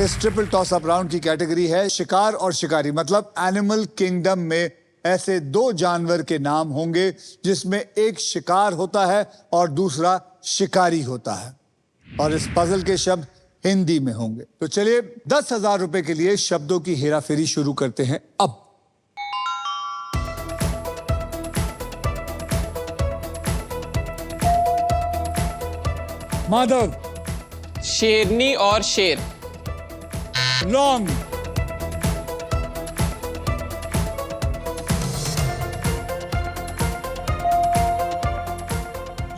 इस triple toss up round की category है शिकार और शिकारी, मतलब एनिमल किंगडम में ऐसे दो जानवर के नाम होंगे जिसमें एक शिकार होता है और दूसरा शिकारी होता है, और इस पजल के शब्द हिंदी में होंगे। तो चलिए 10,000 रुपए के लिए शब्दों की हेराफेरी शुरू करते हैं अब। माधव। शेरनी और शेर। रॉन्ग।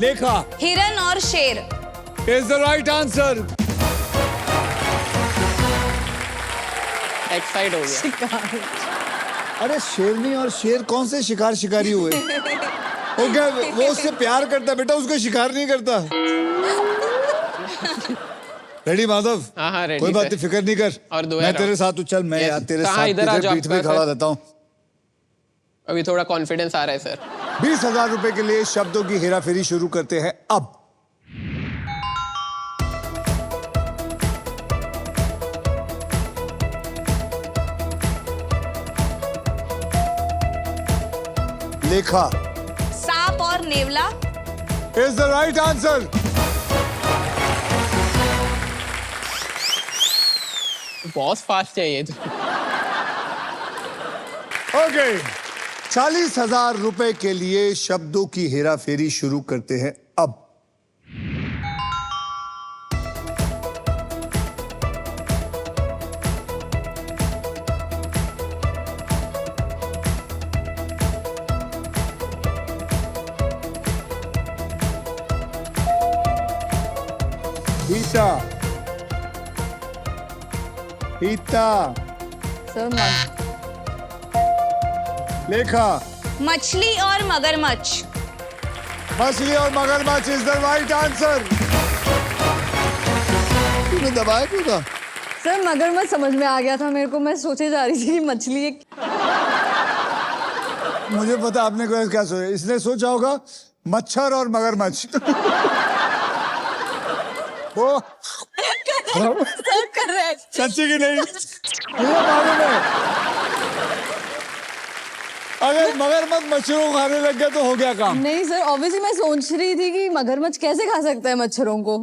लेखा। हिरन और शेर is the right answer. Exide हो गया। अरे शेरनी और शेर कौन से शिकार शिकारी हुए? ओके, वो उससे प्यार करता बेटा, उसको शिकार नहीं करता। रेडी माधव? हाँ रेडी। कोई बात नहीं, फिक्र नहीं कर। और दो मैं तेरे साथ हूँ, चल मैं यार तेरे साथ इधर आ जाओ, बीच में खड़ा रहता हूँ। अभी थोड़ा कॉन्फिडेंस आ रहा है सर। 20,000 रुपए के लिए शब्दों की हेराफेरी शुरू करते हैं अब। लेखा। सांप और नेवला इज द राइट आंसर। बहुत फास्ट है ये तो। ओके, 40,000 रुपए के लिए शब्दों की हेराफेरी शुरू करते हैं अब। हीता। सर लेखा। मछली और मगरमच्छ। मछली और मगरमच्छ इज द राइट आंसर। तूने दबाया क्यों था? सर मगरमच्छ समझ में आ गया था मेरे को, मैं सोचे जा रही थी कि मछली एक। मुझे पता आपने क्या सोचा, इसने सोचा होगा मच्छर और मगरमच्छ। वो सर करेक्ट। सच्ची की नहीं? मुझे मालूम है, अगर मगरमच्छ मच्छरों को खाने लग गया तो हो गया काम। नहीं सर, ऑब्वियसली मैं सोच रही थी कि मगरमच्छ कैसे खा सकता है मच्छरों को।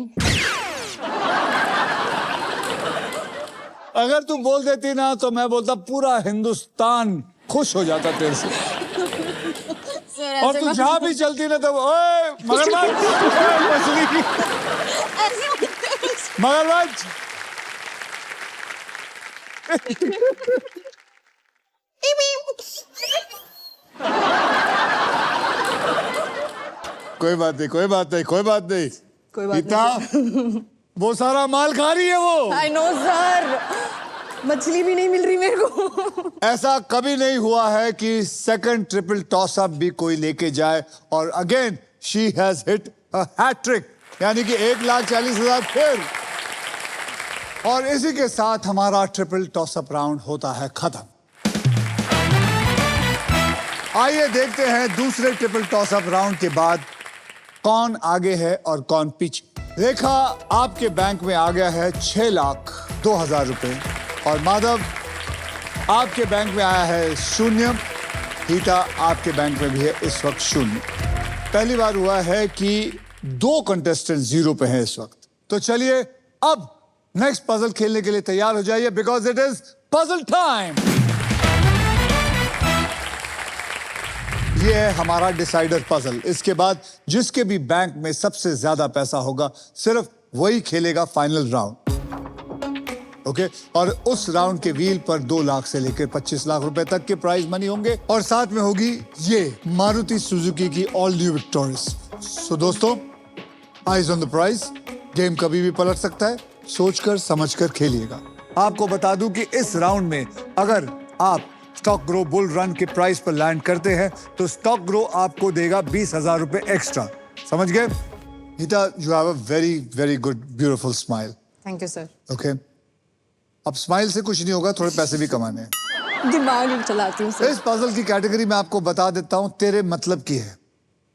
अगर तू बोल देती ना तो मैं बोलता पूरा हिंदुस्तान खुश हो जाता तेरे से। और तू जहाँ भी चलती ना तो ओए मगरमच्छ, मछली, मगरमच्छ। कोई बात नहीं, कोई बात नहीं, कोई बात नहीं। कोई बात नहीं। वो सारा माल खा रही है वो। आई नो सर, मछली भी नहीं मिल रही मेरे को। ऐसा कभी नहीं हुआ है कि सेकंड ट्रिपल टॉस अप भी कोई लेके जाए, और again she has hit a hat-trick, यानी कि 1,40,000 फिर। और इसी के साथ हमारा ट्रिपल टॉस अप राउंड होता है खत्म। आइए देखते हैं दूसरे ट्रिपल टॉस अप राउंड के बाद कौन आगे है और कौन पीछे। रेखा, आपके बैंक में आ गया है 6,02,000 रुपए, और माधव आपके बैंक में आया है 0। हीता आपके बैंक में भी है इस वक्त 0। पहली बार हुआ है कि 2 कंटेस्टेंट 0 पे हैं इस वक्त। तो चलिए अब नेक्स्ट पजल खेलने के लिए तैयार हो जाइए, because it is puzzle time. ये है हमारा डिसाइडर पजल। इसके बाद जिसके भी बैंक में सबसे ज्यादा पैसा होगा सिर्फ वही खेलेगा फाइनल राउंड। ओके, और उस राउंड के व्हील पर 2 लाख से लेकर 25 लाख रुपए तक के प्राइज मनी होंगे, और साथ में होगी ये मारुति सुजुकी की ऑल न्यू विक्टोरियस। सो दोस्तों, eyes on the prize. Game कभी भी पलट सकता है, सोचकर समझकर खेलिएगा। आपको बता दूं कि इस राउंड में अगर आप स्टॉक ग्रो बुल रन के प्राइस पर लैंड करते हैं तो स्टॉक ग्रो आपको देगा 20,000 रुपए एक्स्ट्रा। समझ गए? हिता, you have a very very good beautiful smile. Thank you sir. Okay, अब स्माइल से कुछ नहीं होगा, थोड़े पैसे भी कमाने हैं। दिमाग चलाती हूँ सर। इस पजल की कैटेगरी में आपको बता देता हूं, तेरे मतलब की है।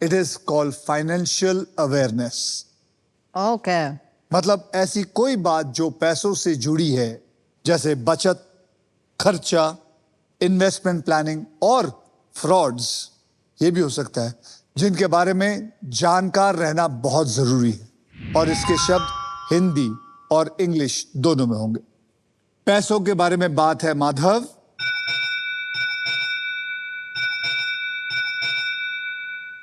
It is called financial awareness. Okay. मतलब ऐसी कोई बात जो पैसों से जुड़ी है जैसे बचत, खर्चा, इन्वेस्टमेंट प्लानिंग और फ्रॉड्स, ये भी हो सकता है, जिनके बारे में जानकार रहना बहुत जरूरी है। और इसके शब्द हिंदी और इंग्लिश दोनों में होंगे। पैसों के बारे में बात है माधव।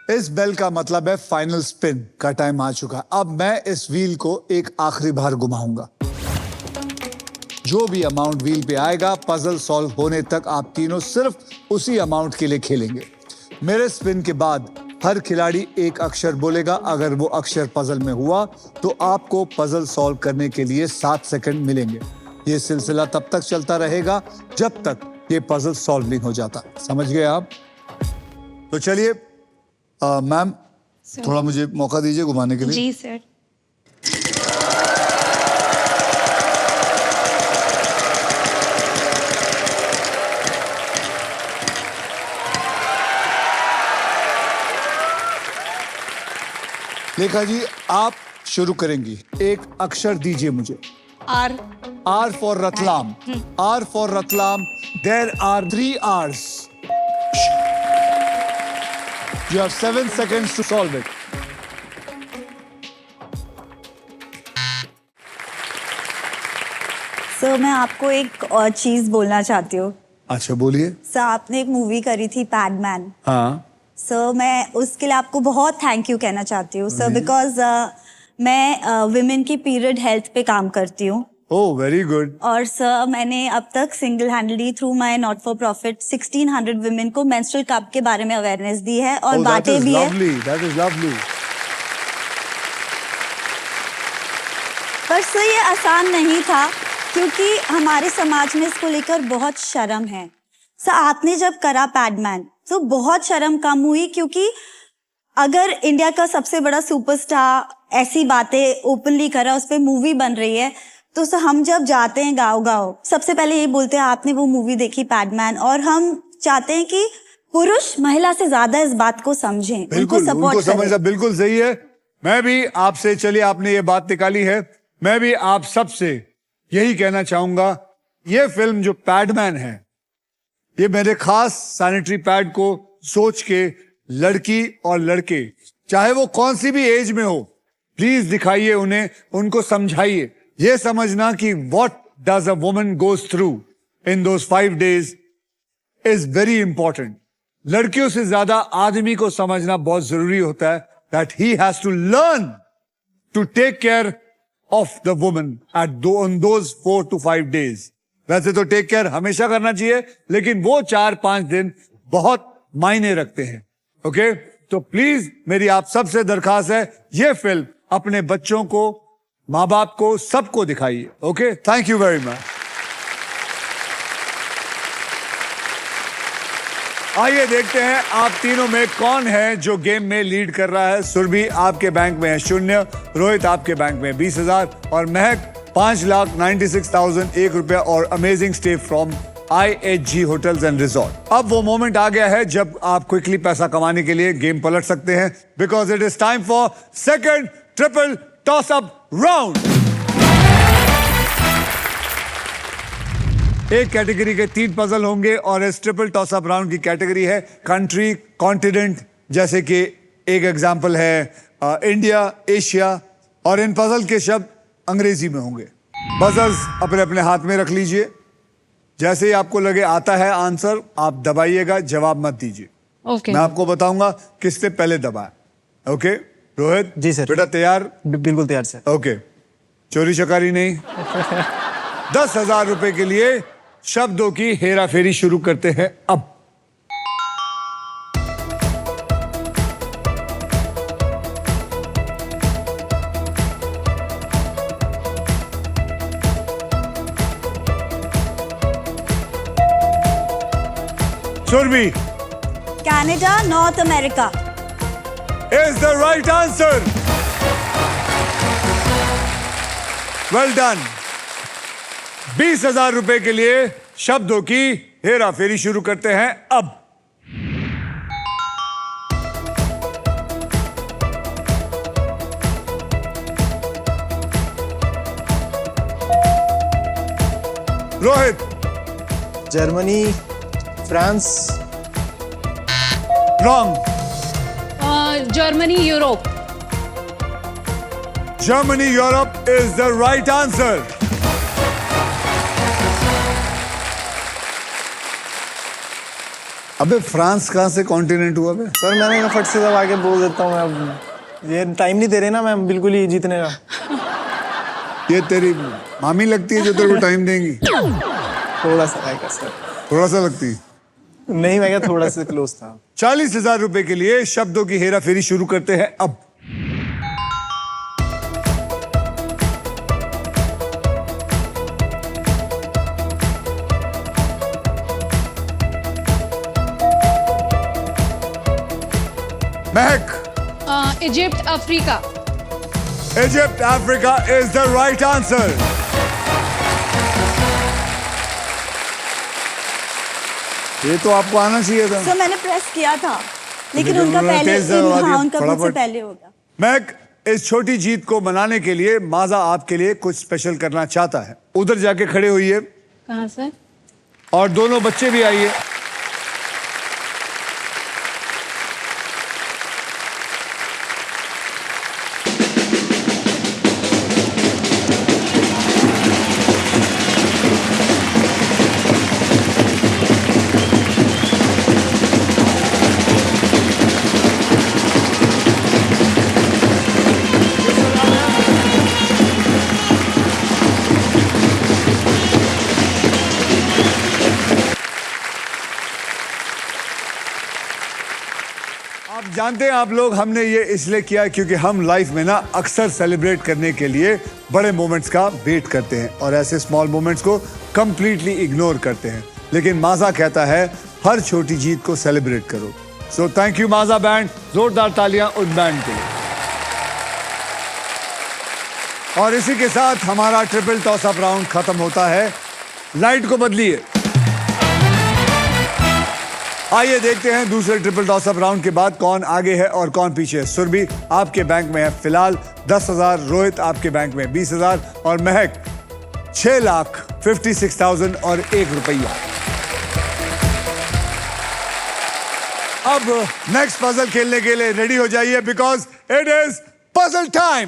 इस बेल का मतलब है फाइनल स्पिन का टाइम आ चुका है। अब मैं इस व्हील को एक आखिरी बार घुमाऊंगा। जो भी अमाउंट व्हील पे आएगा, पजल सॉल्व होने तक आप तीनों सिर्फ उसी अमाउंट के लिए खेलेंगे। मेरे स्पिन के बाद हर खिलाड़ी एक अक्षर बोलेगा। अगर वो अक्षर पजल में हुआ तो आपको पजल सॉल्व करने के लिए 7 सेकंड मिलेंगे। ये सिलसिला तब तक चलता रहेगा जब तक ये पजल सॉल्व नहीं हो जाता। समझ गए आप? तो चलिए मैम, थोड़ा मुझे मौका दीजिए घुमाने के लिए। जी सर। लेखा जी, आप शुरू करेंगी। एक अक्षर दीजिए मुझे। Are. R for Ratlam. R for Ratlam. There are 3 R's. You have 7 seconds to solve it. Sir मैं आपको एक और चीज बोलना चाहती हूँ। अच्छा बोलिए। सर आपने एक मूवी करी थी पैडमैन। हाँ। सर मैं उसके लिए आपको बहुत थैंक यू कहना चाहती हूँ सर, बिकॉज मैं विमेन की पीरियड हेल्थ पे काम करती हूँ। Oh very good. और सर मैंने अब तक single हैंडली through my not for profit 1600 women को मेंस्ट्रुअल कप के बारे में अवेयरनेस दी है और बांटे भी है। That is lovely. पर सर ये आसान नहीं था, क्योंकि हमारे समाज में इसको लेकर बहुत शर्म है। सर आपने जब करा पैडमैन तो बहुत शर्म कम हुई, क्योंकि अगर इंडिया का सबसे बड़ा सुपरस्टार ऐसी बातें ओपनली कर रहा है, उस पर मूवी बन रही है, तो सर हम जब जाते हैं गाँव सबसे पहले ये बोलते हैं आपने वो मूवी देखी पैडमैन, और हम चाहते हैं कि पुरुष महिला से ज्यादा इस बात को समझें, उनको सपोर्ट समझना बिल्कुल सही है। मैं भी आपसे, चलिए आपने ये बात निकाली है, मैं भी आप सबसे यही कहना चाहूंगा, ये फिल्म जो पैडमैन है, ये मेरे खास सैनिटरी पैड को सोच के लड़की और लड़के, चाहे वो कौन सी भी एज में हो, प्लीज दिखाइए उन्हें, उनको समझाइए। ये समझना कि what does a woman goes through in those 5 days is very important. लड़कियों से ज्यादा आदमी को समझना बहुत जरूरी होता है, that he has to learn to take care of the woman on those 4 to 5 days। वैसे तो टेक केयर हमेशा करना चाहिए, लेकिन वो 4-5 दिन बहुत मायने रखते हैं। ओके, तो प्लीज मेरी आप सबसे दरखास्त है, ये फिल्म अपने बच्चों को, माँ बाप को, सबको दिखाइए। Okay, thank you very much. आइए देखते हैं आप तीनों में कौन है जो गेम में लीड कर रहा है। सुरभि आपके बैंक में है 0, रोहित आपके बैंक में 20,000 और महक 5,96,001 रुपया और amazing stay from IHG hotels and resort. अब वो मोमेंट आ गया है जब आप क्विकली पैसा कमाने के लिए गेम पलट सकते हैं, because it is time for second triple toss up round. एक कैटेगरी के 3 पजल होंगे और इस ट्रिपल टॉस अप राउंड की कैटेगरी है कंट्री, कॉन्टिनेंट, जैसे कि एक एग्जांपल है इंडिया, एशिया, और इन पजल के शब्द अंग्रेजी में होंगे। पजल्स अपने अपने हाथ में रख लीजिए। जैसे ही आपको लगे आता है आंसर, आप दबाइएगा, जवाब मत दीजिए। ओके। मैं आपको बताऊंगा किसने पहले दबाया। ओके रोहित? जी सर। बेटा तैयार? बिल्कुल तैयार सर। ओके, चोरी चकारी नहीं। 10,000 रुपए के लिए शब्दों की हेरा फेरी शुरू करते हैं अब। Surabhi, Canada, North America. is the right answer. Well done. 20,000 रुपए के लिए शब्दों की हेरा फेरी शुरू करते हैं अब। Rohit, Germany, France, wrong. Germany Europe. Germany, Europe is the right answer. अबे फ्रांस कहाँ से कॉन्टिनेंट हुआ बे? सर मैंने कहा फट से सब आगे बोल देता हूँ मैं। अब ये टाइम नहीं दे रहे ना मैम बिल्कुल ही जीतने का। ये तेरी मामी लगती है जो तेरे को टाइम देंगी? थोड़ा सा आएगा सर। थोड़ा सा लगती है। नहीं मैं क्या थोड़ा सा क्लोज था। 40,000 रुपए के लिए शब्दों की हेरा फेरी शुरू करते हैं अब। महक, Egypt Africa. Egypt Africa is the right answer. ये तो आपको आना चाहिए था। सर मैंने प्रेस किया था लेकिन लेकिन उनका उन्होंने पहले तेज दबा दिया, हाँ उनका मुझसे फटाफट। पहले हो गया। महक, इस छोटी जीत को मनाने के लिए माजा आपके लिए कुछ स्पेशल करना चाहता है। उधर जाके खड़े होइए कहाँ सर? और दोनों बच्चे भी आइए। आप जानते हैं आप लोग, हमने ये इसलिए किया क्योंकि हम लाइफ में ना अक्सर सेलिब्रेट करने के लिए बड़े मोमेंट्स का वेट करते हैं और ऐसे स्मॉल मोमेंट्स को कंप्लीटली इग्नोर करते हैं। लेकिन माजा कहता है हर छोटी जीत को सेलिब्रेट करो। So thank you Maaza band, जोरदार तालियां उन बैंड के लिए। और इसी के साथ हमारा ट्रिपल टॉस अप राउंड खत्म होता है। लाइट को बदलिए। आइए देखते हैं दूसरे ट्रिपल टॉस अप राउंड के बाद कौन आगे है और कौन पीछे है। सुरभि आपके बैंक में है फिलहाल 10,000, रोहित आपके बैंक में 20,000 और महक 6,56,000 और 1 रुपया। अब नेक्स्ट पजल खेलने के लिए रेडी हो जाइए because it is puzzle time.